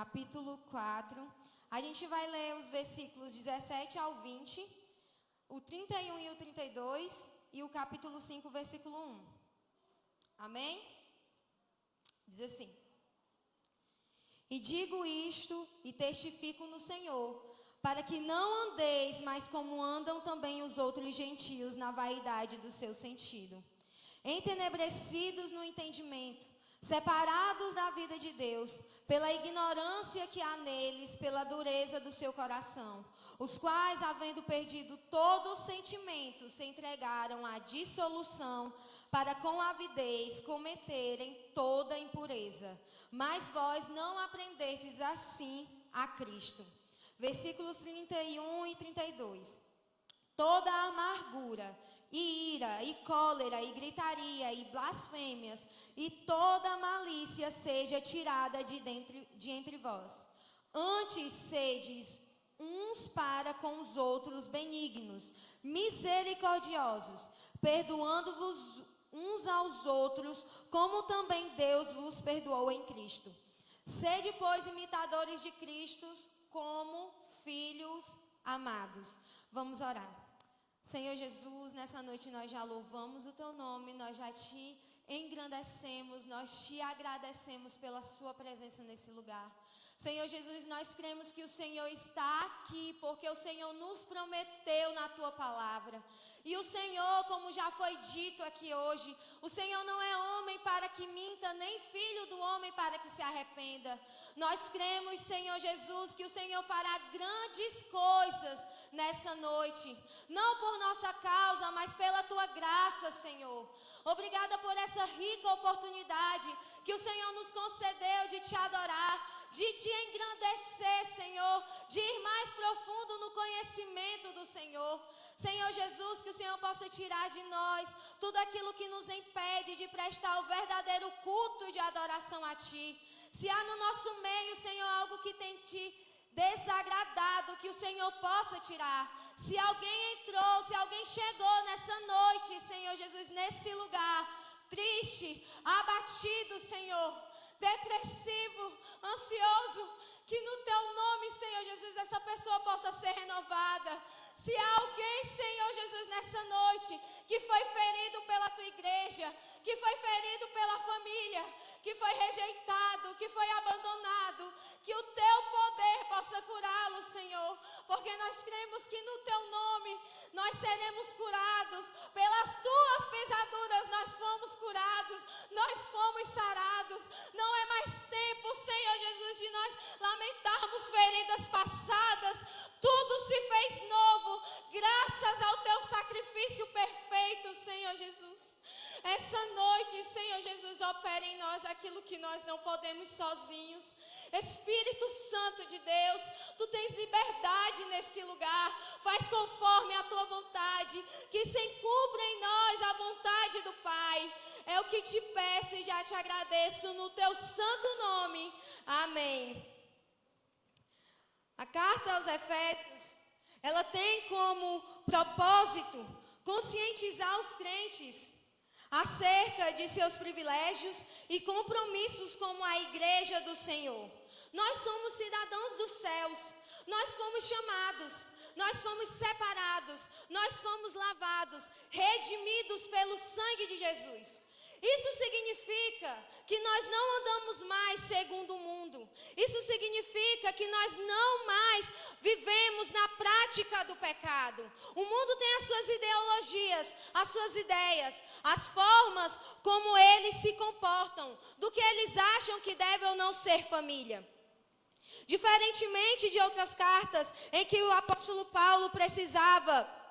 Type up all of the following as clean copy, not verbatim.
capítulo 4. A gente vai ler os versículos 17 ao 20, o 31 e o 32 e o capítulo 5, versículo 1. Amém? Diz assim: E digo isto e testifico no Senhor, para que não andeis mais como andam também os outros gentios na vaidade do seu sentido, entenebrecidos no entendimento, separados da vida de Deus, pela ignorância que há neles, pela dureza do seu coração, os quais, havendo perdido todo o sentimento, se entregaram à dissolução, para com avidez cometerem toda impureza. Mas vós não aprendestes assim a Cristo. Versículos 31 e 32. Toda a amargura, e ira, e cólera, e gritaria, e blasfêmias, e toda malícia seja tirada de entre vós. Antes sedes uns para com os outros benignos, misericordiosos, perdoando-vos uns aos outros, como também Deus vos perdoou em Cristo. Sede, pois, imitadores de Cristo, como filhos amados. Vamos orar. Senhor Jesus, nessa noite nós já louvamos o Teu nome, nós já Te engrandecemos, nós Te agradecemos pela Sua presença nesse lugar. Senhor Jesus, nós cremos que o Senhor está aqui, porque o Senhor nos prometeu na Tua palavra. E o Senhor, como já foi dito aqui hoje, o Senhor não é homem para que minta, nem filho do homem para que se arrependa. Nós cremos, Senhor Jesus, que o Senhor fará grandes coisas nessa noite. Não por nossa causa, mas pela Tua graça, Senhor. Obrigada por essa rica oportunidade que o Senhor nos concedeu de Te adorar, de Te engrandecer, Senhor, de ir mais profundo no conhecimento do Senhor. Senhor Jesus, que o Senhor possa tirar de nós tudo aquilo que nos impede de prestar o verdadeiro culto de adoração a Ti. Se há no nosso meio, Senhor, algo que tem Te desagradado, que o Senhor possa tirar. Se alguém entrou, se alguém chegou nessa noite, Senhor Jesus, nesse lugar, triste, abatido, Senhor, depressivo, ansioso, que no Teu nome, Senhor Jesus, essa pessoa possa ser renovada. Se há alguém, Senhor Jesus, nessa noite, que foi ferido pela Tua igreja, que foi ferido pela família, que foi rejeitado, que foi abandonado, que o Teu poder possa curá-lo, Senhor, porque nós cremos que no Teu nome nós seremos curados, pelas Tuas pisaduras nós fomos curados, nós fomos sarados. Não é mais tempo, Senhor Jesus, de nós lamentarmos feridas passadas. Tudo se fez novo, graças ao Teu sacrifício perfeito, Senhor Jesus. Essa noite, Senhor Jesus, opera em nós aquilo que nós não podemos sozinhos. Espírito Santo de Deus, Tu tens liberdade nesse lugar. Faz conforme a Tua vontade, que se encubra em nós a vontade do Pai. É o que Te peço e já Te agradeço no Teu santo nome. Amém. A carta aos Efésios, ela tem como propósito conscientizar os crentes acerca de seus privilégios e compromissos como a igreja do Senhor. Nós somos cidadãos dos céus, nós fomos chamados, nós fomos separados, nós fomos lavados, redimidos pelo sangue de Jesus. Isso significa que nós não andamos mais segundo o mundo. Isso significa que nós não mais vivemos na prática do pecado. O mundo tem as suas ideologias, as suas ideias, as formas como eles se comportam, do que eles acham que deve ou não ser família. Diferentemente de outras cartas em que o apóstolo Paulo precisava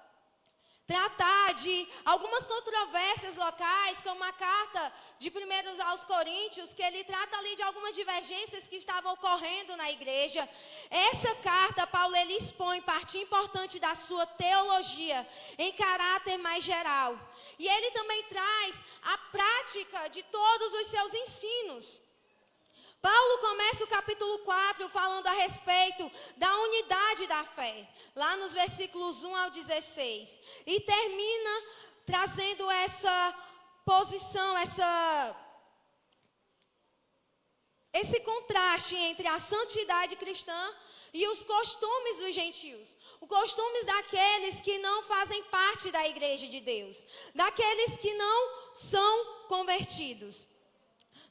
tratar de algumas controvérsias locais, como a carta de 1 aos Coríntios, que ele trata ali de algumas divergências que estavam ocorrendo na igreja. Essa carta, Paulo, ele expõe parte importante da sua teologia em caráter mais geral. E ele também traz a prática de todos os seus ensinos. Paulo começa o capítulo 4 falando a respeito da unidade da fé, lá nos versículos 1 ao 16. E termina trazendo essa posição, esse contraste entre a santidade cristã e os costumes dos gentios. Os costumes daqueles que não fazem parte da igreja de Deus. Daqueles que não são convertidos.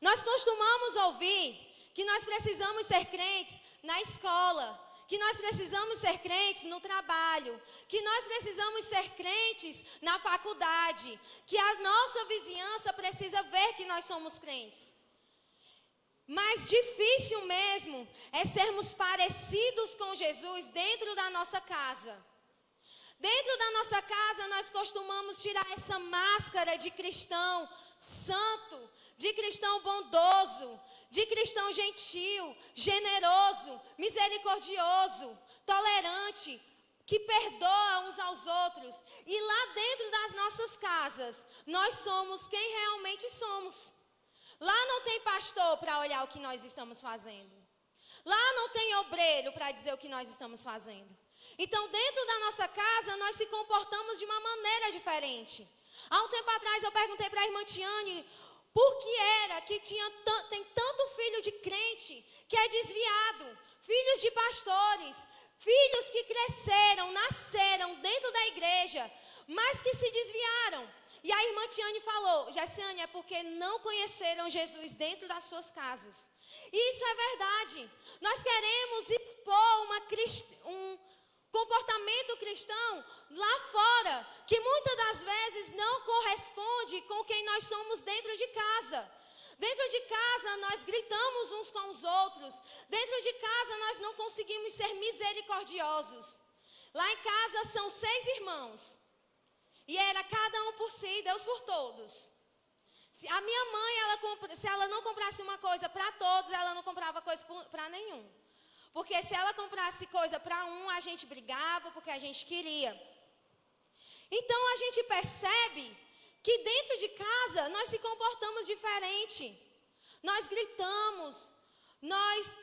Nós costumamos ouvir que nós precisamos ser crentes na escola, que nós precisamos ser crentes no trabalho, que nós precisamos ser crentes na faculdade, que a nossa vizinhança precisa ver que nós somos crentes. Mas difícil mesmo é sermos parecidos com Jesus dentro da nossa casa. Dentro da nossa casa nós costumamos tirar essa máscara de cristão santo, de cristão bondoso, de cristão gentil, generoso, misericordioso, tolerante, que perdoa uns aos outros. E lá dentro das nossas casas, nós somos quem realmente somos. Lá não tem pastor para olhar o que nós estamos fazendo. Lá não tem obreiro para dizer o que nós estamos fazendo. Então, dentro da nossa casa, nós se comportamos de uma maneira diferente. Há um tempo atrás, eu perguntei para a irmã Tiane por que era que tem tanto filho de crente que é desviado, filhos de pastores, filhos que cresceram, nasceram dentro da igreja, mas que se desviaram. E a irmã Tiane falou: Jessiane, é porque não conheceram Jesus dentro das suas casas. E isso é verdade. Nós queremos expor um comportamento cristão lá fora, que muitas das vezes não corresponde com quem nós somos dentro de casa. Dentro de casa nós gritamos uns com os outros. Dentro de casa nós não conseguimos ser misericordiosos. Lá em casa são 6 irmãos. E era cada um por si e Deus por todos. A minha mãe, se ela não comprasse uma coisa para todos, ela não comprava coisa para nenhum. Porque se ela comprasse coisa para um, a gente brigava porque a gente queria. Então a gente percebe que dentro de casa nós se comportamos diferente. Nós gritamos, nós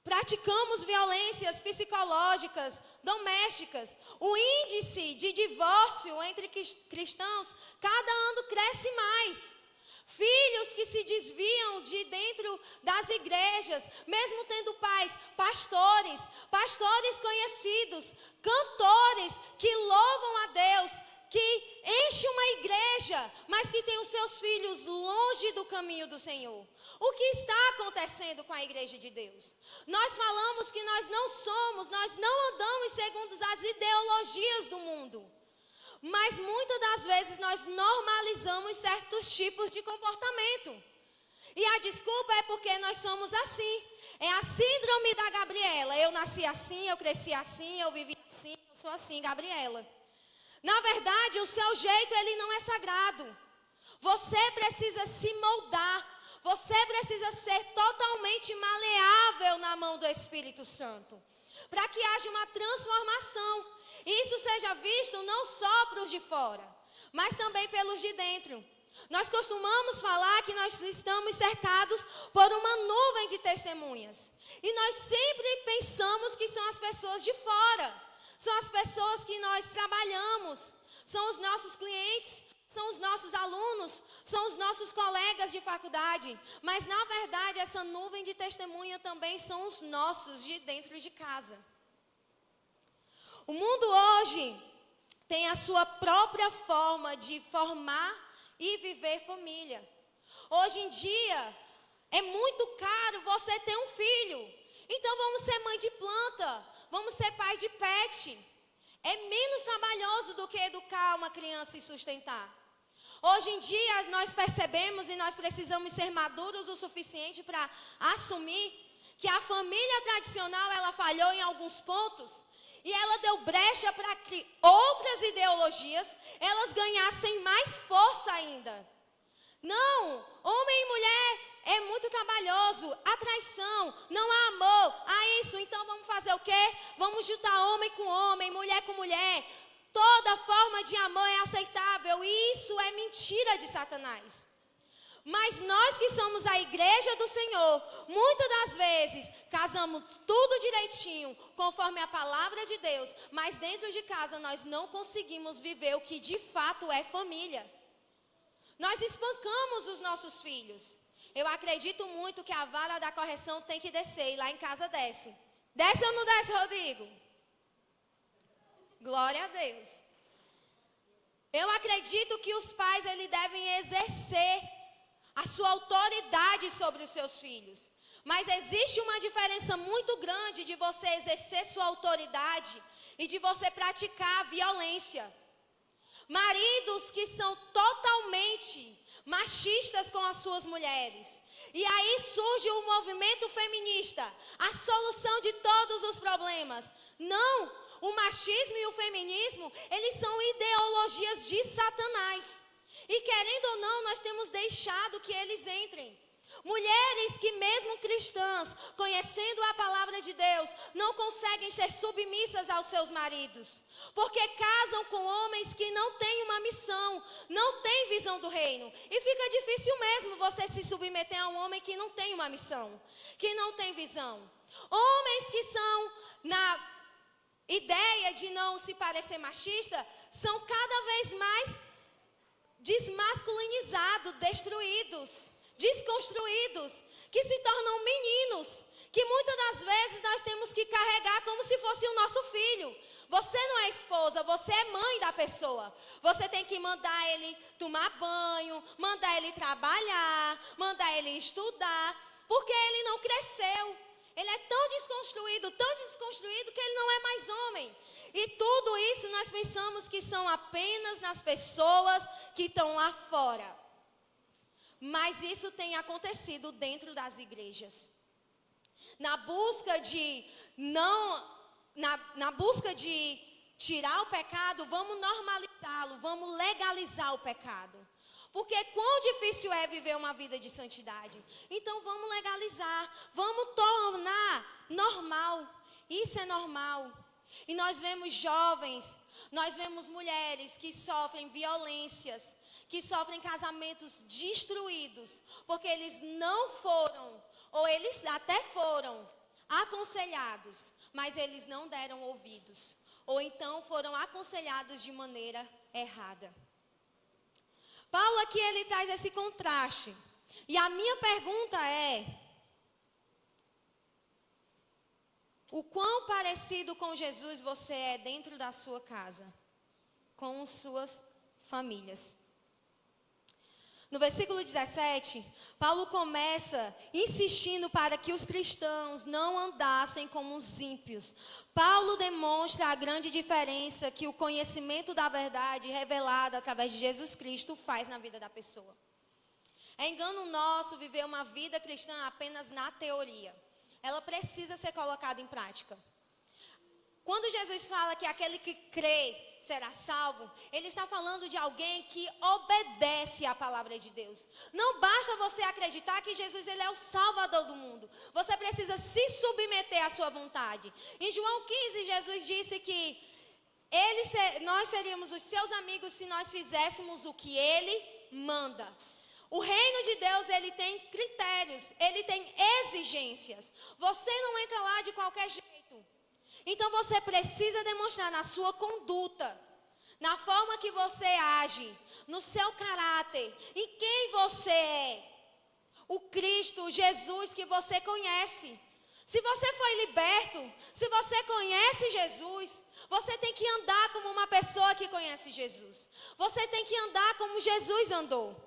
praticamos violências psicológicas, domésticas. O índice de divórcio entre cristãos cada ano cresce mais. Filhos que se desviam de dentro das igrejas, mesmo tendo pais, pastores conhecidos, cantores que louvam a Deus, que enchem uma igreja, mas que têm os seus filhos longe do caminho do Senhor. O que está acontecendo com a igreja de Deus? Nós falamos que nós não andamos segundo as ideologias do mundo. Mas muitas das vezes nós normalizamos certos tipos de comportamento. E a desculpa é porque nós somos assim. É a síndrome da Gabriela. Eu nasci assim, eu cresci assim, eu vivi assim, eu sou assim, Gabriela. Na verdade, o seu jeito, ele não é sagrado. Você precisa se moldar. Você precisa ser totalmente maleável na mão do Espírito Santo. Para que haja uma transformação. E isso seja visto não só para os de fora, mas também pelos de dentro. Nós costumamos falar que nós estamos cercados por uma nuvem de testemunhas. E nós sempre pensamos que são as pessoas de fora. São as pessoas que nós trabalhamos. São os nossos clientes, são os nossos alunos, são os nossos colegas de faculdade. Mas na verdade essa nuvem de testemunha também são os nossos de dentro de casa. O mundo hoje tem a sua própria forma de formar e viver família. Hoje em dia, é muito caro você ter um filho. Então vamos ser mãe de planta, vamos ser pai de pet. É menos trabalhoso do que educar uma criança e sustentar. Hoje em dia, nós percebemos e nós precisamos ser maduros o suficiente para assumir que a família tradicional, ela falhou em alguns pontos. E ela deu brecha para que outras ideologias, elas ganhassem mais força ainda. Não, homem e mulher é muito trabalhoso, há traição, não há amor, há isso. Então vamos fazer o quê? Vamos juntar homem com homem, mulher com mulher. Toda forma de amor é aceitável e isso é mentira de Satanás. Mas nós que somos a igreja do Senhor, muitas das vezes casamos tudo direitinho, conforme a palavra de Deus, mas dentro de casa nós não conseguimos viver o que de fato é família. Nós espancamos os nossos filhos. eu acredito muito que a vara da correção tem que descer, e lá em casa desce. Desce ou não desce, Rodrigo? Glória a Deus. Eu acredito que os pais, eles devem exercer a sua autoridade sobre os seus filhos. Mas existe uma diferença muito grande de você exercer sua autoridade e de você praticar a violência. Maridos que são totalmente machistas com as suas mulheres. E aí surge o movimento feminista, a solução de todos os problemas. Não, o machismo e o feminismo, eles são ideologias de Satanás. E querendo ou não, nós temos deixado que eles entrem. Mulheres que mesmo cristãs, conhecendo a palavra de Deus, não conseguem ser submissas aos seus maridos. Porque casam com homens que não têm uma missão, não têm visão do reino. E fica difícil mesmo você se submeter a um homem que não tem uma missão, que não tem visão. Homens que são na ideia de não se parecer machista, são cada vez mais desmasculinizados, destruídos, desconstruídos, que se tornam meninos, que muitas das vezes nós temos que carregar como se fosse o nosso filho. Você não é esposa, você é mãe da pessoa. Você tem que mandar ele tomar banho, mandar ele trabalhar, mandar ele estudar, porque ele não cresceu. Ele é tão desconstruído que ele não é mais homem. E tudo isso nós pensamos que são apenas nas pessoas que estão lá fora. Mas isso tem acontecido dentro das igrejas. Na busca de tirar o pecado, vamos normalizá-lo, vamos legalizar o pecado. Porque quão difícil é viver uma vida de santidade. Então vamos legalizar, vamos tornar normal. Isso é normal. E nós vemos jovens, nós vemos mulheres que sofrem violências, que sofrem casamentos destruídos, porque eles não foram, ou eles até foram aconselhados, mas eles não deram ouvidos, ou então foram aconselhados de maneira errada. Paulo aqui ele traz esse contraste, e a minha pergunta é: o quão parecido com Jesus você é dentro da sua casa, com suas famílias? No versículo 17, Paulo começa insistindo para que os cristãos não andassem como os ímpios. Paulo demonstra a grande diferença que o conhecimento da verdade revelada através de Jesus Cristo faz na vida da pessoa. É engano nosso viver uma vida cristã apenas na teoria. Ela precisa ser colocada em prática. Quando Jesus fala que aquele que crê será salvo, ele está falando de alguém que obedece à palavra de Deus. Não basta você acreditar que Jesus ele é o Salvador do mundo. Você precisa se submeter à sua vontade. Em João 15, Jesus disse que nós seríamos os seus amigos se nós fizéssemos o que ele manda. O reino de Deus, ele tem critérios, ele tem exigências. Você não entra lá de qualquer jeito. Então você precisa demonstrar na sua conduta, na forma que você age, no seu caráter, em quem você é. O Cristo, Jesus que você conhece. Se você foi liberto, se você conhece Jesus, você tem que andar como uma pessoa que conhece Jesus. Você tem que andar como Jesus andou.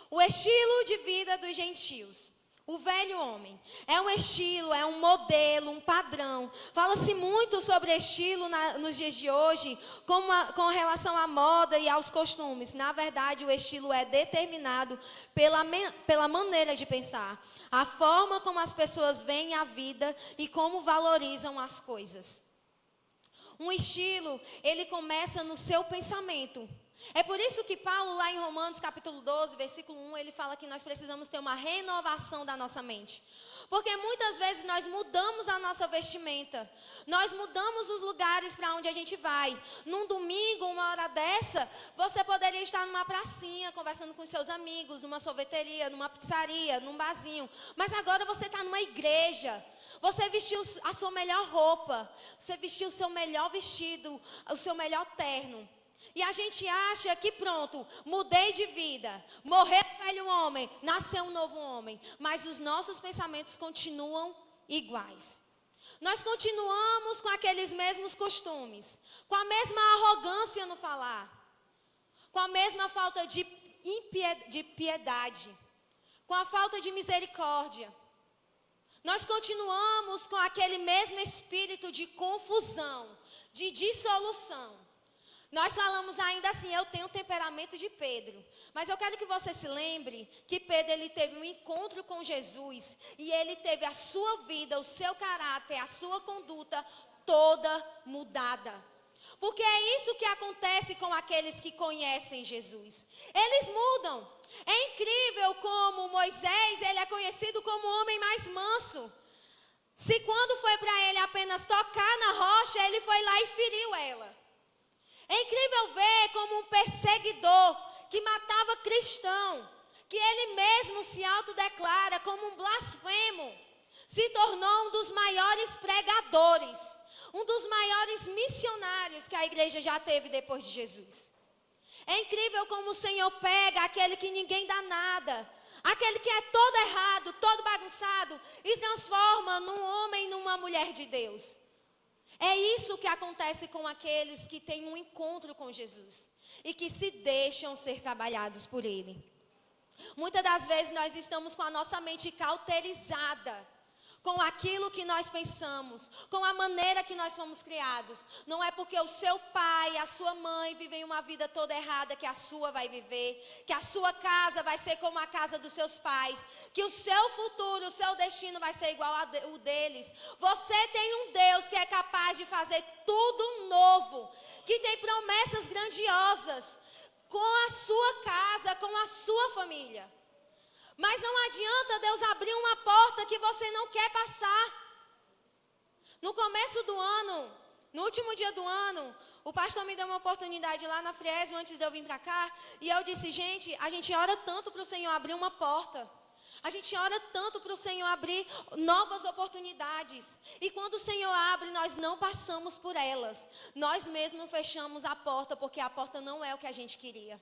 O estilo de vida dos gentios. O velho homem é um estilo, é um modelo, um padrão. Fala-se muito sobre estilo nos dias de hoje, com relação à moda e aos costumes. Na verdade, o estilo é determinado pela maneira de pensar. A forma como as pessoas veem a vida e como valorizam as coisas. Um estilo, ele começa no seu pensamento. É por isso que Paulo, lá em Romanos capítulo 12, versículo 1, ele fala que nós precisamos ter uma renovação da nossa mente. Porque muitas vezes nós mudamos a nossa vestimenta. Nós mudamos os lugares para onde a gente vai. Num domingo, uma hora dessa, você poderia estar numa pracinha, conversando com seus amigos, numa sorveteria, numa pizzaria, num barzinho. Mas agora você está numa igreja. Você vestiu a sua melhor roupa. Você vestiu o seu melhor vestido, o seu melhor terno. E a gente acha que pronto, mudei de vida, morreu o velho homem, nasceu um novo homem. Mas os nossos pensamentos continuam iguais. Nós continuamos com aqueles mesmos costumes, com a mesma arrogância no falar, com a mesma falta de piedade, com a falta de misericórdia. Nós continuamos com aquele mesmo espírito de confusão, de dissolução. Nós falamos ainda assim, eu tenho o temperamento de Pedro. Mas eu quero que você se lembre que Pedro ele teve um encontro com Jesus. E ele teve a sua vida, o seu caráter, a sua conduta toda mudada. Porque é isso que acontece com aqueles que conhecem Jesus. Eles mudam. É incrível como Moisés ele é conhecido como o homem mais manso. Se quando foi para ele apenas tocar na rocha, ele foi lá e feriu ela. É incrível ver como um perseguidor que matava cristão, que ele mesmo se autodeclara como um blasfemo, se tornou um dos maiores pregadores, um dos maiores missionários que a igreja já teve depois de Jesus. É incrível como o Senhor pega aquele que ninguém dá nada, aquele que é todo errado, todo bagunçado, e transforma num homem e numa mulher de Deus. É isso que acontece com aqueles que têm um encontro com Jesus e que se deixam ser trabalhados por Ele. Muitas das vezes nós estamos com a nossa mente cauterizada com aquilo que nós pensamos, com a maneira que nós fomos criados. Não é porque o seu pai, a sua mãe vivem uma vida toda errada que a sua vai viver, que a sua casa vai ser como a casa dos seus pais, que o seu futuro, o seu destino vai ser igual ao deles. Você tem um Deus que é capaz de fazer tudo novo, que tem promessas grandiosas com a sua casa, com a sua família. Mas não adianta Deus abrir uma porta que você não quer passar. No começo do ano, no último dia do ano, o pastor me deu uma oportunidade lá na Fresno antes de eu vir para cá. E eu disse, gente, a gente ora tanto para o Senhor abrir uma porta. A gente ora tanto para o Senhor abrir novas oportunidades. E quando o Senhor abre, nós não passamos por elas. Nós mesmos fechamos a porta, porque a porta não é o que a gente queria.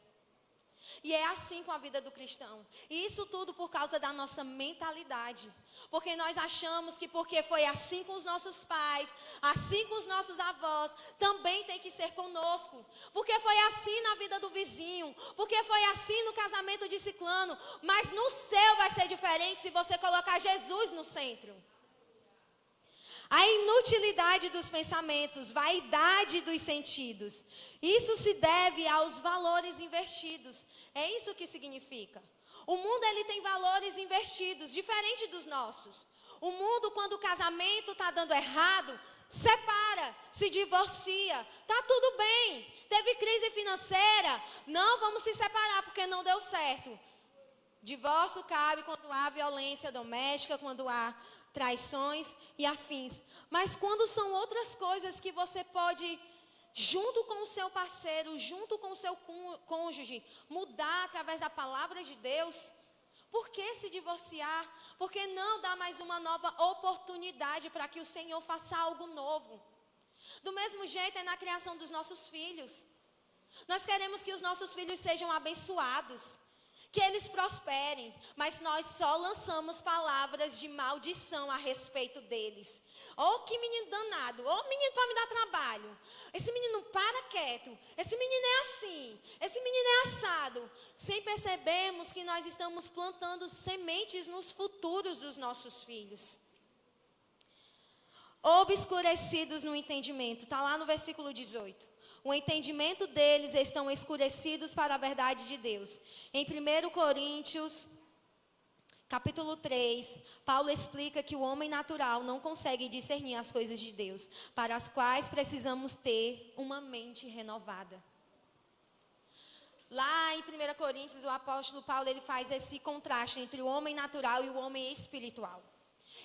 E é assim com a vida do cristão. E isso tudo por causa da nossa mentalidade. Porque nós achamos que porque foi assim com os nossos pais, assim com os nossos avós, também tem que ser conosco. Porque foi assim na vida do vizinho, porque foi assim no casamento de ciclano. Mas no céu vai ser diferente se você colocar Jesus no centro. A inutilidade dos pensamentos, vaidade dos sentidos. Isso se deve aos valores investidos. É isso que significa. O mundo ele tem valores investidos, diferente dos nossos. O mundo, quando o casamento está dando errado, separa, se divorcia. Está tudo bem. Teve crise financeira, não vamos se separar porque não deu certo. Divórcio cabe quando há violência doméstica, quando há traições e afins. Mas quando são outras coisas que você pode, junto com o seu parceiro, junto com o seu cônjuge, mudar através da palavra de Deus, por que se divorciar? Por que não dar mais uma nova oportunidade para que o Senhor faça algo novo? Do mesmo jeito é na criação dos nossos filhos. Nós queremos que os nossos filhos sejam abençoados, que eles prosperem, mas nós só lançamos palavras de maldição a respeito deles. Oh, que menino danado, oh, menino para me dar trabalho, esse menino para quieto, esse menino é assim, esse menino é assado, sem percebermos que nós estamos plantando sementes nos futuros dos nossos filhos. Obscurecidos no entendimento, está lá no versículo 18. O entendimento deles estão escurecidos para a verdade de Deus. Em 1 Coríntios, capítulo 3, Paulo explica que o homem natural não consegue discernir as coisas de Deus, para as quais precisamos ter uma mente renovada. Lá em 1 Coríntios, o apóstolo Paulo ele faz esse contraste entre o homem natural e o homem espiritual.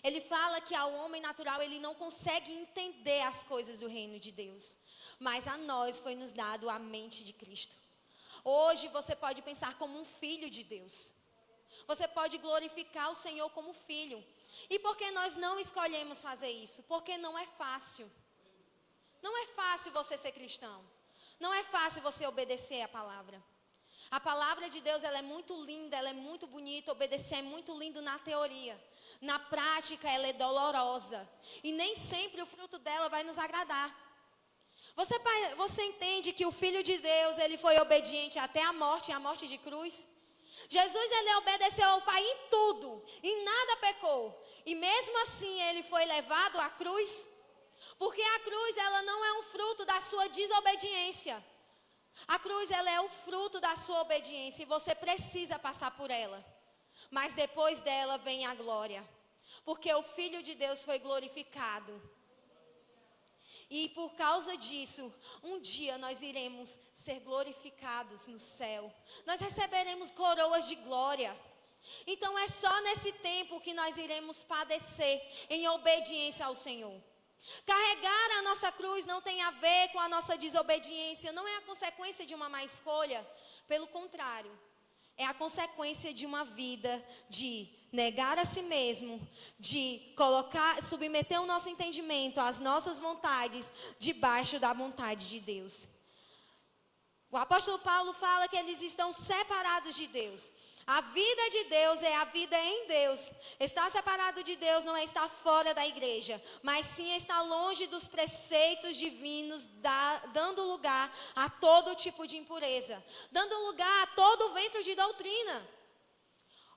Ele fala que ao homem natural ele não consegue entender as coisas do reino de Deus. Mas a nós foi nos dado a mente de Cristo. Hoje você pode pensar como um filho de Deus. Você pode glorificar o Senhor como filho. E por que nós não escolhemos fazer isso? Porque não é fácil. Não é fácil você ser cristão. Não é fácil você obedecer a palavra. A palavra de Deus, ela é muito linda, ela é muito bonita, obedecer é muito lindo na teoria. Na prática, ela é dolorosa. E nem sempre o fruto dela vai nos agradar. Você entende que o Filho de Deus, ele foi obediente até a morte de cruz? Jesus, ele obedeceu ao Pai em tudo, em nada pecou. E mesmo assim, ele foi levado à cruz. Porque a cruz, ela não é um fruto da sua desobediência. A cruz, ela é o fruto da sua obediência e você precisa passar por ela. Mas depois dela vem a glória. Porque o Filho de Deus foi glorificado. E por causa disso, um dia nós iremos ser glorificados no céu. Nós receberemos coroas de glória. Então é só nesse tempo que nós iremos padecer em obediência ao Senhor. Carregar a nossa cruz não tem a ver com a nossa desobediência, não é a consequência de uma má escolha, pelo contrário, é a consequência de uma vida de negar a si mesmo, de submeter o nosso entendimento, as nossas vontades, debaixo da vontade de Deus. O apóstolo Paulo fala que eles estão separados de Deus. A vida de Deus é a vida em Deus. Estar separado de Deus não é estar fora da igreja, mas sim estar longe dos preceitos divinos, dando lugar a todo tipo de impureza, dando lugar a todo ventre de doutrina.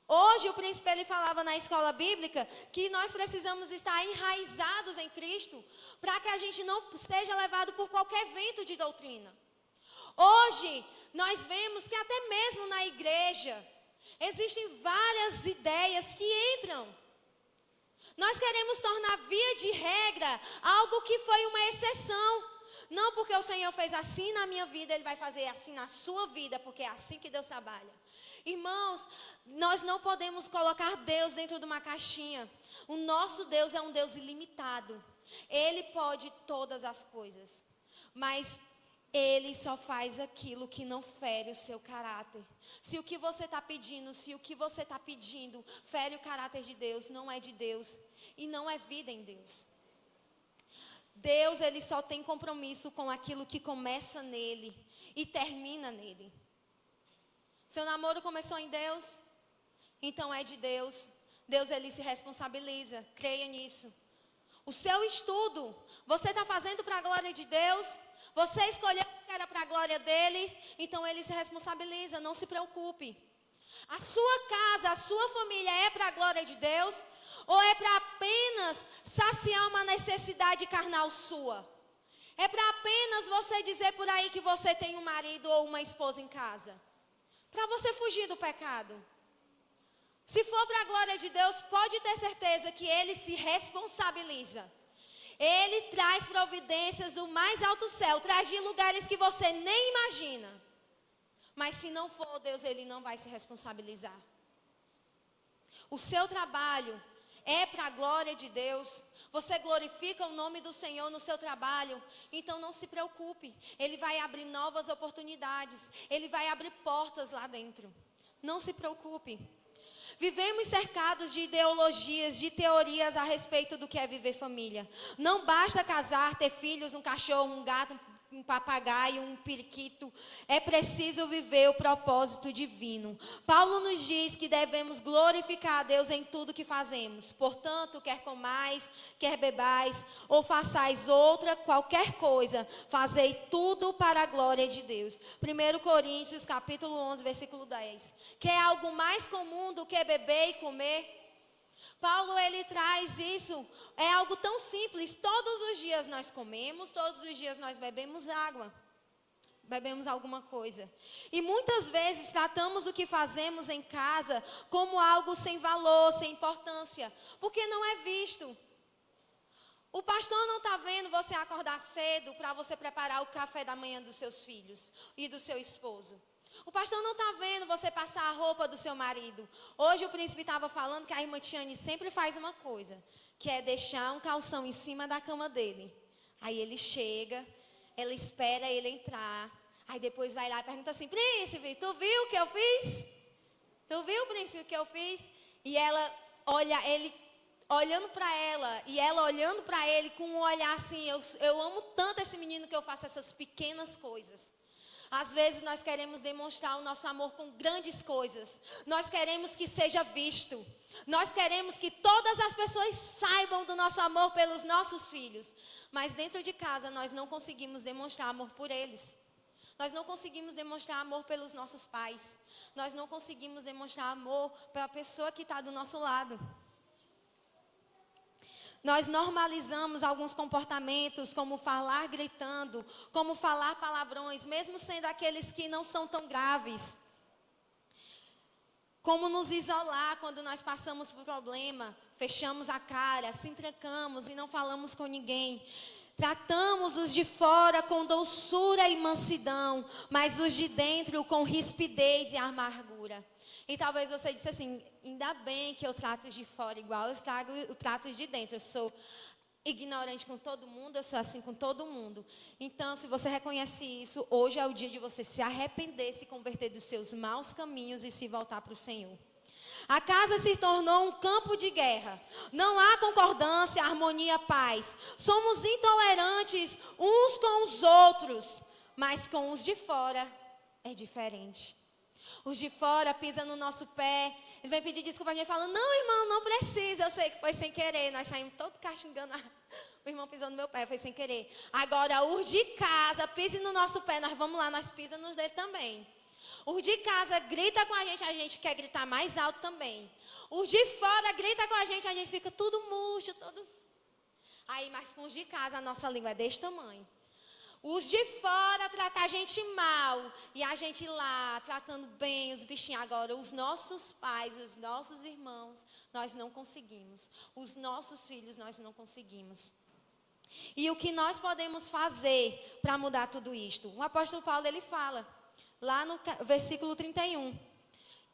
Hoje o príncipe ele falava na escola bíblica que nós precisamos estar enraizados em Cristo para que a gente não seja levado por qualquer vento de doutrina. Hoje nós vemos que até mesmo na igreja existem várias ideias que entram. Nós queremos tornar via de regra algo que foi uma exceção. Não porque o Senhor fez assim na minha vida, Ele vai fazer assim na sua vida, porque é assim que Deus trabalha. Irmãos, nós não podemos colocar Deus dentro de uma caixinha. O nosso Deus é um Deus ilimitado. Ele pode todas as coisas. Mas Ele só faz aquilo que não fere o seu caráter. Se o que você está pedindo, fere o caráter de Deus, não é de Deus. E não é vida em Deus. Deus, Ele só tem compromisso com aquilo que começa nele e termina nele. Seu namoro começou em Deus, então é de Deus. Deus, Ele se responsabiliza, creia nisso. O seu estudo, você está fazendo para a glória de Deus? Você escolheu que era para a glória dele, então Ele se responsabiliza, não se preocupe. A sua casa, a sua família é para a glória de Deus? Ou é para apenas saciar uma necessidade carnal sua? É para apenas você dizer por aí que você tem um marido ou uma esposa em casa? Para você fugir do pecado? Se for para a glória de Deus, pode ter certeza que Ele se responsabiliza. Ele traz providências do mais alto céu, traz de lugares que você nem imagina. Mas se não for Deus, Ele não vai se responsabilizar. O seu trabalho é para a glória de Deus. Você glorifica o nome do Senhor no seu trabalho. Então não se preocupe. Ele vai abrir novas oportunidades. Ele vai abrir portas lá dentro. Não se preocupe. Vivemos cercados de ideologias, de teorias a respeito do que é viver família. Não basta casar, ter filhos, um cachorro, um gato, um papagaio, um periquito. É preciso viver o propósito divino. Paulo nos diz que devemos glorificar a Deus em tudo que fazemos. Portanto, quer comais, quer bebais, ou façais qualquer coisa, fazei tudo para a glória de Deus. 1 Coríntios, capítulo 11, versículo 10. Quer algo mais comum do que beber e comer? Paulo, ele traz isso, é algo tão simples. Todos os dias nós comemos, todos os dias nós bebemos água, bebemos alguma coisa. E muitas vezes tratamos o que fazemos em casa como algo sem valor, sem importância, porque não é visto. O pastor não está vendo você acordar cedo para você preparar o café da manhã dos seus filhos e do seu esposo. O pastor não está vendo você passar a roupa do seu marido. Hoje o príncipe estava falando que a irmã Tiane sempre faz uma coisa, que é deixar um calção em cima da cama dele. Aí ele chega, ela espera ele entrar. Aí depois vai lá e pergunta assim: príncipe, tu viu o que eu fiz? Tu viu, príncipe, o que eu fiz? E ela olha, ele olhando para ela e ela olhando para ele com um olhar assim, eu amo tanto esse menino que eu faço essas pequenas coisas. Às vezes nós queremos demonstrar o nosso amor com grandes coisas. Nós queremos que seja visto. Nós queremos que todas as pessoas saibam do nosso amor pelos nossos filhos. Mas dentro de casa nós não conseguimos demonstrar amor por eles. Nós não conseguimos demonstrar amor pelos nossos pais. Nós não conseguimos demonstrar amor pela pessoa que está do nosso lado. Nós normalizamos alguns comportamentos, como falar gritando, como falar palavrões, mesmo sendo aqueles que não são tão graves. Como nos isolar quando nós passamos por problema, fechamos a cara, se trancamos e não falamos com ninguém. Tratamos os de fora com doçura e mansidão, mas os de dentro com rispidez e amargura. E talvez você disse assim, ainda bem que eu trato os de fora igual eu trato os de dentro. Eu sou ignorante com todo mundo, eu sou assim com todo mundo. Então, se você reconhece isso, hoje é o dia de você se arrepender, se converter dos seus maus caminhos e se voltar para o Senhor. A casa se tornou um campo de guerra. Não há concordância, harmonia, paz. Somos intolerantes uns com os outros, mas com os de fora é diferente. Os de fora pisam no nosso pé. Ele vem pedir desculpa a gente fala, não, irmão, não precisa. Eu sei que foi sem querer. Nós saímos todo castigando. O irmão pisou no meu pé, foi sem querer. Agora, os de casa pisam no nosso pé. Nós vamos lá, nós pisamos nos dele também. Os de casa grita com a gente quer gritar mais alto também. Os de fora grita com a gente fica tudo murcho, todo... Aí, mas com os de casa, a nossa língua é desse tamanho. Os de fora tratam a gente mal e a gente lá tratando bem os bichinhos. Agora, os nossos pais, os nossos irmãos, nós não conseguimos. Os nossos filhos, nós não conseguimos. E o que nós podemos fazer para mudar tudo isto? O apóstolo Paulo, ele fala, lá no versículo 31,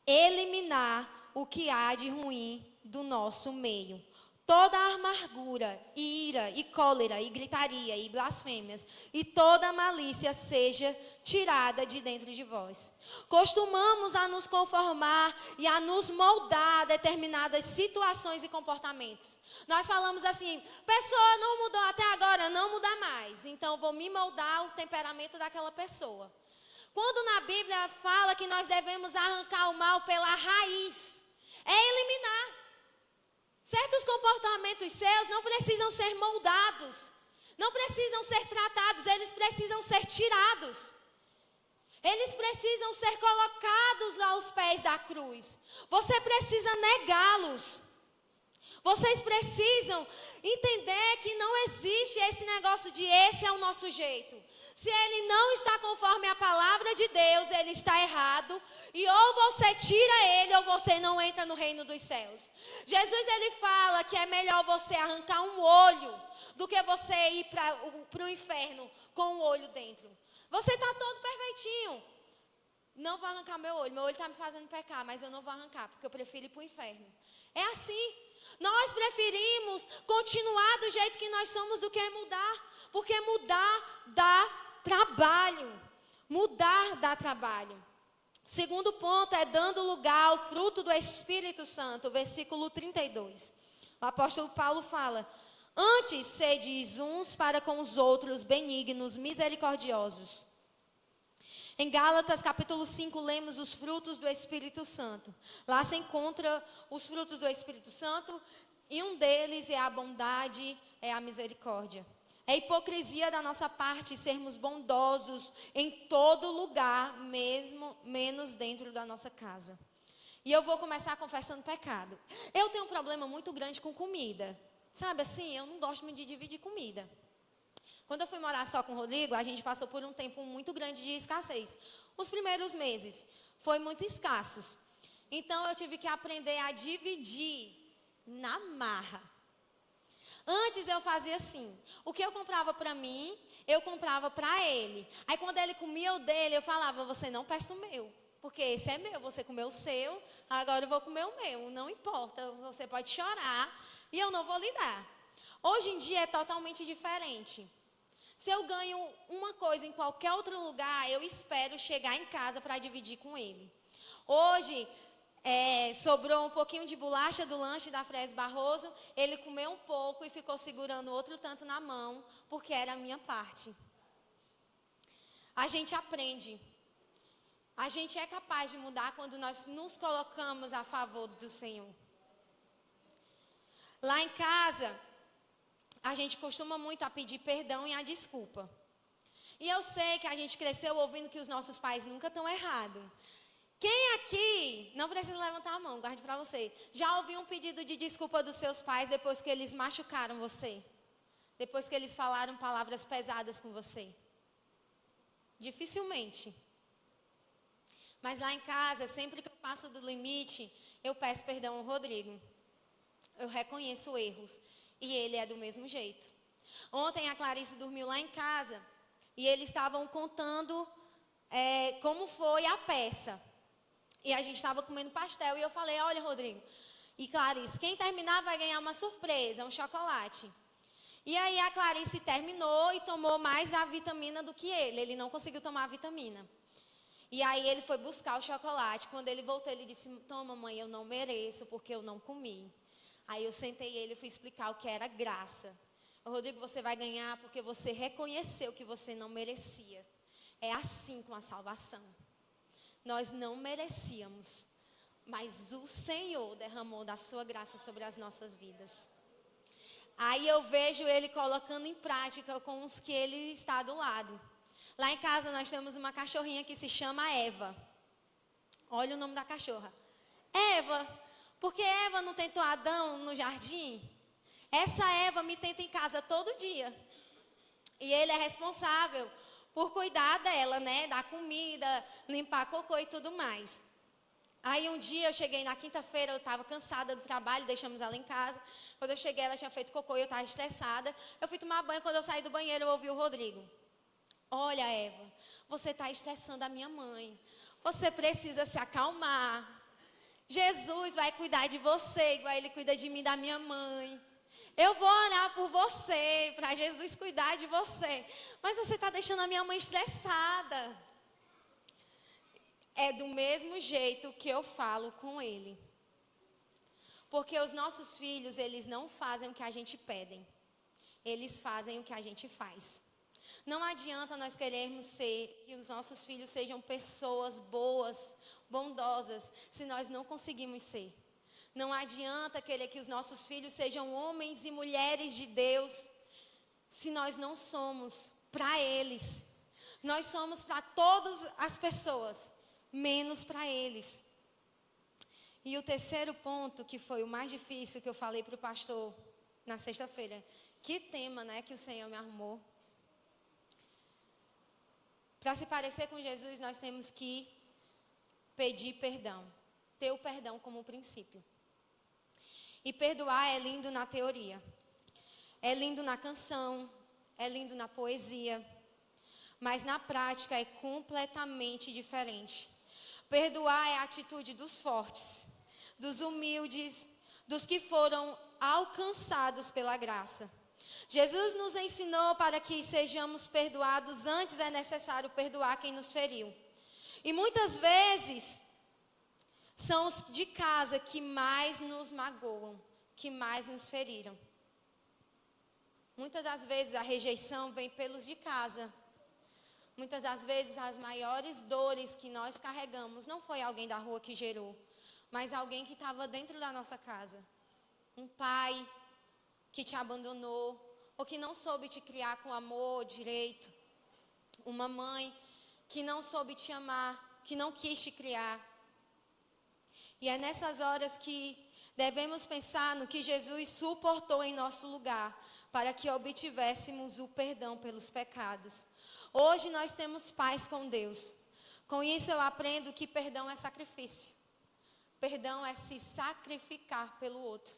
eliminar o que há de ruim do nosso meio. Toda a amargura, e ira, e cólera, e gritaria, e blasfêmias, e toda a malícia seja tirada de dentro de vós. Costumamos a nos conformar e a nos moldar a determinadas situações e comportamentos. Nós falamos assim, pessoa não mudou até agora, não muda mais. Então vou me moldar o temperamento daquela pessoa. Quando na Bíblia fala que nós devemos arrancar o mal pela raiz, é eliminar. Certos comportamentos seus não precisam ser moldados, não precisam ser tratados, eles precisam ser tirados. Eles precisam ser colocados aos pés da cruz. Você precisa negá-los. Vocês precisam entender que não existe esse negócio de esse é o nosso jeito. Se ele não está conforme a palavra de Deus, ele está errado. E ou você tira ele ou você não entra no reino dos céus. Jesus, ele fala que é melhor você arrancar um olho do que você ir para o inferno com um olho dentro. Você está todo perfeitinho. Não vou arrancar meu olho está me fazendo pecar, mas eu não vou arrancar, porque eu prefiro ir para o inferno. É assim. Nós preferimos continuar do jeito que nós somos do que mudar. Porque mudar dá trabalho. Mudar dá trabalho. Segundo ponto é dando lugar ao fruto do Espírito Santo, versículo 32. O apóstolo Paulo fala, antes sedes uns para com os outros benignos, misericordiosos. Em Gálatas capítulo 5 lemos os frutos do Espírito Santo. Lá se encontra os frutos do Espírito Santo e um deles é a bondade, é a misericórdia. É hipocrisia da nossa parte sermos bondosos em todo lugar, mesmo menos dentro da nossa casa. E eu vou começar confessando pecado. Eu tenho um problema muito grande com comida. Sabe assim, eu não gosto muito de dividir comida. Quando eu fui morar só com o Rodrigo, a gente passou por um tempo muito grande de escassez. Os primeiros meses foi muito escassos. Então eu tive que aprender a dividir na marra. Antes eu fazia assim, o que eu comprava para mim, eu comprava para ele. Aí quando ele comia o dele, eu falava, você não peça o meu, porque esse é meu, você comeu o seu, agora eu vou comer o meu, não importa, você pode chorar e eu não vou lhe dar. Hoje em dia é totalmente diferente. Se eu ganho uma coisa em qualquer outro lugar, eu espero chegar em casa para dividir com ele. Hoje, sobrou um pouquinho de bolacha do lanche da Fres Barroso, ele comeu um pouco e ficou segurando outro tanto na mão, porque era a minha parte. A gente aprende. A gente é capaz de mudar quando nós nos colocamos a favor do Senhor. Lá em casa, a gente costuma muito a pedir perdão e a desculpa. E eu sei que a gente cresceu ouvindo que os nossos pais nunca estão errados. Quem aqui, não precisa levantar a mão, guarde para você, já ouviu um pedido de desculpa dos seus pais depois que eles machucaram você? Depois que eles falaram palavras pesadas com você? Dificilmente. Mas lá em casa, sempre que eu passo do limite, eu peço perdão ao Rodrigo. Eu reconheço erros. E ele é do mesmo jeito. Ontem a Clarice dormiu lá em casa e eles estavam contando como foi a peça. E a gente estava comendo pastel e eu falei, olha, Rodrigo e Clarice, quem terminar vai ganhar uma surpresa, um chocolate. E aí a Clarice terminou e tomou mais a vitamina do que ele. Ele não conseguiu tomar a vitamina. E aí ele foi buscar o chocolate. Quando ele voltou, ele disse, toma, mãe, eu não mereço porque eu não comi. Aí eu sentei ele e fui explicar o que era graça. Rodrigo, você vai ganhar porque você reconheceu que você não merecia. É assim com a salvação. Nós não merecíamos, mas o Senhor derramou da sua graça sobre as nossas vidas. Aí eu vejo ele colocando em prática com os que ele está do lado. Lá em casa nós temos uma cachorrinha que se chama Eva. Olha o nome da cachorra. Eva, porque Eva não tentou Adão no jardim? Essa Eva me tenta em casa todo dia. E ele é responsável por cuidar dela, né? Dar comida, limpar cocô e tudo mais. Aí um dia eu cheguei na quinta-feira, eu estava cansada do trabalho, deixamos ela em casa. Quando eu cheguei, ela tinha feito cocô e eu estava estressada. Eu fui tomar banho, quando eu saí do banheiro, eu ouvi o Rodrigo. Olha, Eva, você está estressando a minha mãe. Você precisa se acalmar. Jesus vai cuidar de você, igual ele cuida de mim, da minha mãe. Eu vou orar por você, para Jesus cuidar de você. Mas você está deixando a minha mãe estressada. É do mesmo jeito que eu falo com ele. Porque os nossos filhos, eles não fazem o que a gente pede. Eles fazem o que a gente faz. Não adianta nós querermos que os nossos filhos sejam pessoas boas, bondosas, se nós não conseguimos ser. Não adianta querer que os nossos filhos sejam homens e mulheres de Deus, se nós não somos para eles. Nós somos para todas as pessoas, menos para eles. E o terceiro ponto, que foi o mais difícil, que eu falei para o pastor na sexta-feira. Que tema, né, que o Senhor me arrumou. Para se parecer com Jesus, nós temos que pedir perdão. Ter o perdão como princípio. E perdoar é lindo na teoria. É lindo na canção. É lindo na poesia. Mas na prática é completamente diferente. Perdoar é a atitude dos fortes, dos humildes, dos que foram alcançados pela graça. Jesus nos ensinou para que sejamos perdoados, antes é necessário perdoar quem nos feriu. E muitas vezes são os de casa que mais nos magoam, que mais nos feriram. Muitas das vezes a rejeição vem pelos de casa. Muitas das vezes as maiores dores que nós carregamos não foi alguém da rua que gerou, mas alguém que estava dentro da nossa casa. Um pai que te abandonou, ou que não soube te criar com amor direito. Uma mãe que não soube te amar, que não quis te criar. E é nessas horas que devemos pensar no que Jesus suportou em nosso lugar, para que obtivéssemos o perdão pelos pecados. Hoje nós temos paz com Deus. Com isso eu aprendo que perdão é sacrifício. Perdão é se sacrificar pelo outro.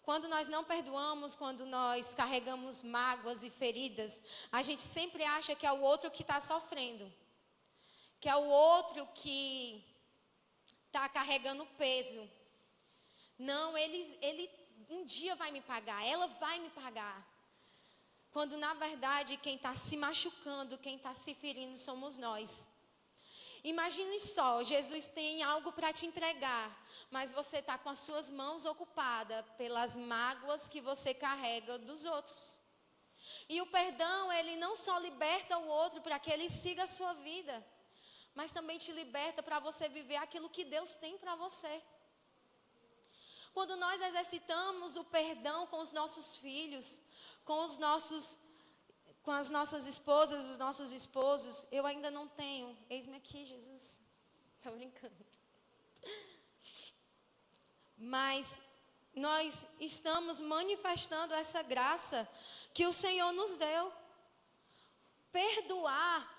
Quando nós não perdoamos, quando nós carregamos mágoas e feridas, a gente sempre acha que é o outro que está sofrendo. Que é o outro que está carregando peso. Não, ele um dia vai me pagar, ela vai me pagar. Quando na verdade quem está se machucando, quem está se ferindo somos nós. Imagine só, Jesus tem algo para te entregar, mas você está com as suas mãos ocupadas pelas mágoas que você carrega dos outros. E o perdão, ele não só liberta o outro para que ele siga a sua vida, mas também te liberta para você viver aquilo que Deus tem para você. Quando nós exercitamos o perdão com os nossos filhos, com as nossas esposas, os nossos esposos, eu ainda não tenho. Eis-me aqui, Jesus. Estou brincando. Mas nós estamos manifestando essa graça que o Senhor nos deu. Perdoar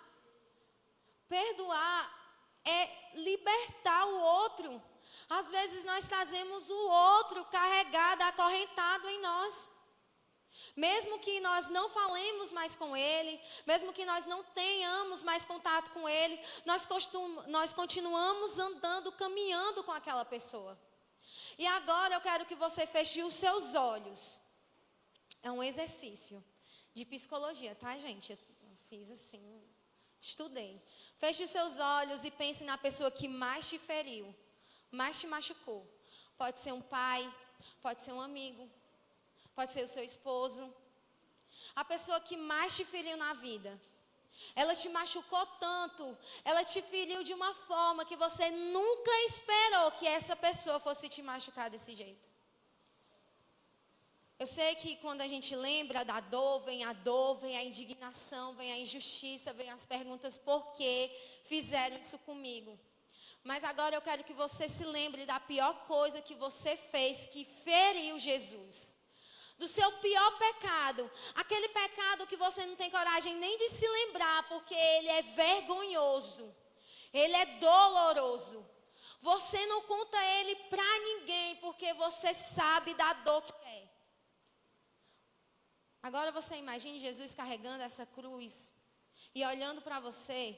é libertar o outro. Às vezes nós trazemos o outro carregado, acorrentado em nós. Mesmo que nós não falemos mais com ele, mesmo que nós não tenhamos mais contato com ele, nós continuamos andando, caminhando com aquela pessoa. E agora eu quero que você feche os seus olhos. É um exercício de psicologia, tá, gente? Eu fiz assim, estudei. Feche os seus olhos e pense na pessoa que mais te feriu, mais te machucou. Pode ser um pai, pode ser um amigo, pode ser o seu esposo. A pessoa que mais te feriu na vida. Ela te machucou tanto, ela te feriu de uma forma que você nunca esperou que essa pessoa fosse te machucar desse jeito. Eu sei que quando a gente lembra da dor, vem a indignação, vem a injustiça, vem as perguntas por que fizeram isso comigo. Mas agora eu quero que você se lembre da pior coisa que você fez que feriu Jesus. Do seu pior pecado, aquele pecado que você não tem coragem nem de se lembrar, porque ele é vergonhoso, ele é doloroso. Você não conta ele para ninguém, porque você sabe da dor que é. Agora você imagine Jesus carregando essa cruz e olhando para você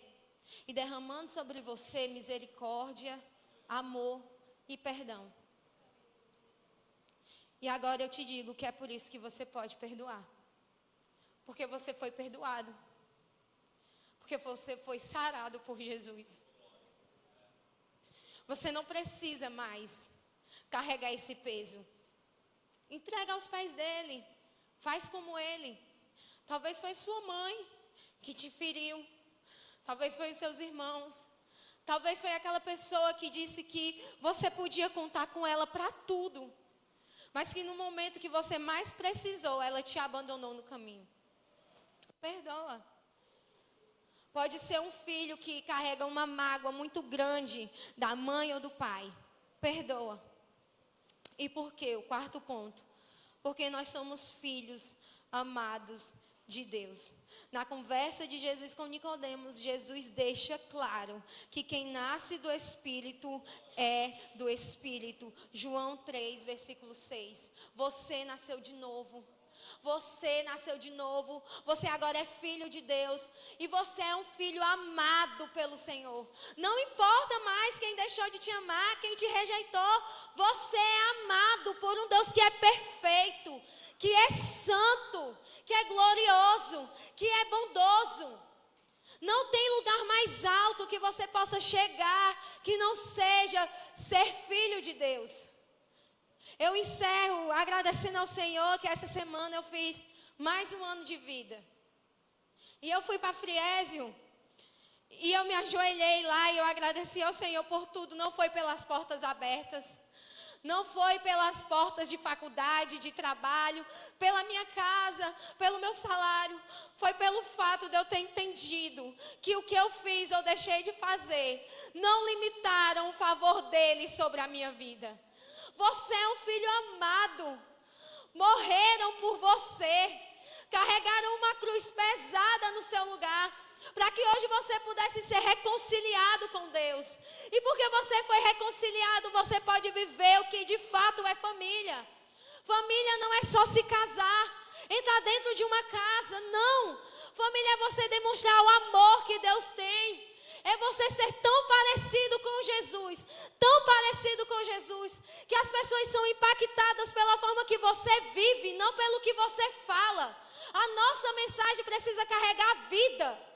e derramando sobre você misericórdia, amor e perdão. E agora eu te digo que é por isso que você pode perdoar. Porque você foi perdoado. Porque você foi sarado por Jesus. Você não precisa mais carregar esse peso. Entrega aos pés dele. Faz como ele. Talvez foi sua mãe que te feriu. Talvez foi os seus irmãos. Talvez foi aquela pessoa que disse que você podia contar com ela para tudo. Mas que no momento que você mais precisou, ela te abandonou no caminho. Perdoa. Pode ser um filho que carrega uma mágoa muito grande da mãe ou do pai. Perdoa. E por quê? O quarto ponto. Porque nós somos filhos amados de Deus. Na conversa de Jesus com Nicodemos, Jesus deixa claro que quem nasce do Espírito é do Espírito. João 3, versículo 6. Você nasceu de novo. Você nasceu de novo. Você agora é filho de Deus. E você é um filho amado pelo Senhor. Não importa mais quem deixou de te amar, quem te rejeitou. Você é amado por um Deus que é perfeito, que é santo, que é glorioso, que é bondoso. Não tem lugar mais alto que você possa chegar que não seja ser filho de Deus. Eu encerro agradecendo ao Senhor que essa semana eu fiz mais um ano de vida. E eu fui para Friésio e eu me ajoelhei lá e eu agradeci ao Senhor por tudo. Não foi pelas portas abertas. Não foi pelas portas de faculdade, de trabalho, pela minha casa, pelo meu salário. Foi pelo fato de eu ter entendido que o que eu fiz ou deixei de fazer não limitaram o favor dele sobre a minha vida. Você é um filho amado. Morreram por você. Carregaram uma cruz pesada no seu lugar, para que hoje você pudesse ser reconciliado com Deus. E porque você foi reconciliado, você pode viver o que de fato é família. Família não é só se casar, entrar dentro de uma casa, não. Família é você demonstrar o amor que Deus tem. É você ser tão parecido com Jesus, que as pessoas são impactadas pela forma que você vive, não pelo que você fala. A nossa mensagem precisa carregar vida.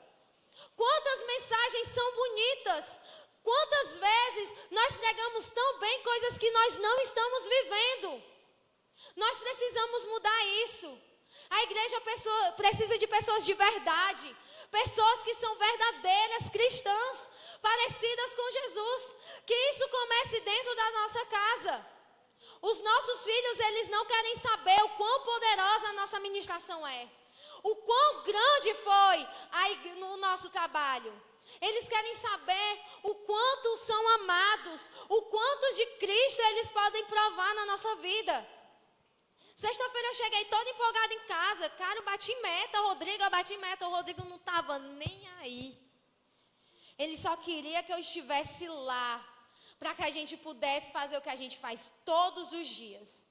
Quantas mensagens são bonitas. Quantas vezes nós pregamos tão bem coisas que nós não estamos vivendo. Nós precisamos mudar isso. A igreja precisa de pessoas de verdade. Pessoas que são verdadeiras cristãs, parecidas com Jesus. Que isso comece dentro da nossa casa. Os nossos filhos, eles não querem saber o quão poderosa a nossa ministração é. O quão grande foi no nosso trabalho. Eles querem saber o quanto são amados, o quanto de Cristo eles podem provar na nossa vida. Sexta-feira eu cheguei toda empolgada em casa. Cara, eu bati meta, o Rodrigo não estava nem aí. Ele só queria que eu estivesse lá, para que a gente pudesse fazer o que a gente faz todos os dias.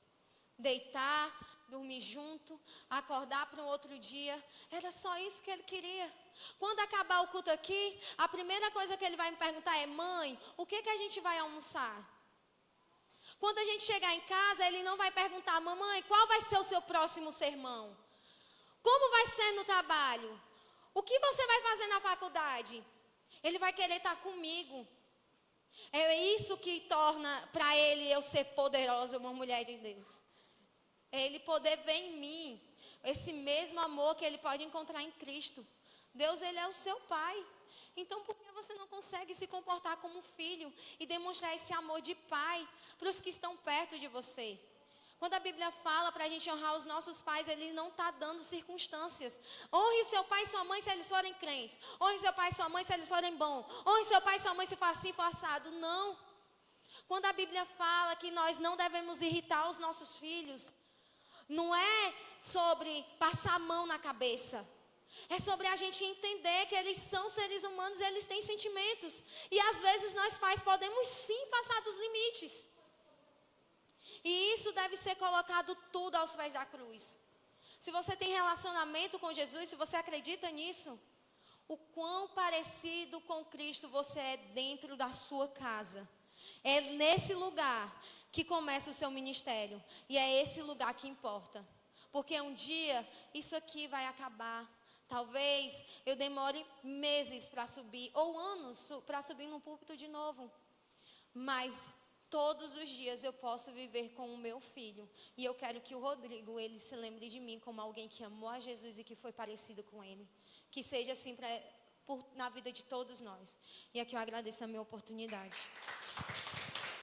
Deitar, dormir junto, acordar para um outro dia. Era só isso que ele queria. Quando acabar o culto aqui, a primeira coisa que ele vai me perguntar é: mãe, o que a gente vai almoçar? Quando a gente chegar em casa, ele não vai perguntar: mamãe, qual vai ser o seu próximo sermão? Como vai ser no trabalho? O que você vai fazer na faculdade? Ele vai querer estar comigo. É isso que torna para ele eu ser poderosa, uma mulher de Deus. É ele poder ver em mim esse mesmo amor que ele pode encontrar em Cristo. Deus, ele é o seu pai. Então, por que você não consegue se comportar como filho e demonstrar esse amor de pai para os que estão perto de você? Quando a Bíblia fala para a gente honrar os nossos pais, ele não está dando circunstâncias. Honre seu pai e sua mãe se eles forem crentes. Honre seu pai e sua mãe se eles forem bons. Honre seu pai e sua mãe se for assim, for assado. Não. Quando a Bíblia fala que nós não devemos irritar os nossos filhos, não é sobre passar a mão na cabeça. É sobre a gente entender que eles são seres humanos e eles têm sentimentos. E às vezes nós pais podemos sim passar dos limites. E isso deve ser colocado tudo aos pés da cruz. Se você tem relacionamento com Jesus, se você acredita nisso, o quão parecido com Cristo você é dentro da sua casa. É nesse lugar que começa o seu ministério. E é esse lugar que importa. Porque um dia isso aqui vai acabar. Talvez eu demore meses para subir, ou anos para subir num púlpito de novo. Mas todos os dias eu posso viver com o meu filho. E eu quero que o Rodrigo, ele se lembre de mim como alguém que amou a Jesus e que foi parecido com ele. Que seja assim na vida de todos nós. E aqui eu agradeço a minha oportunidade.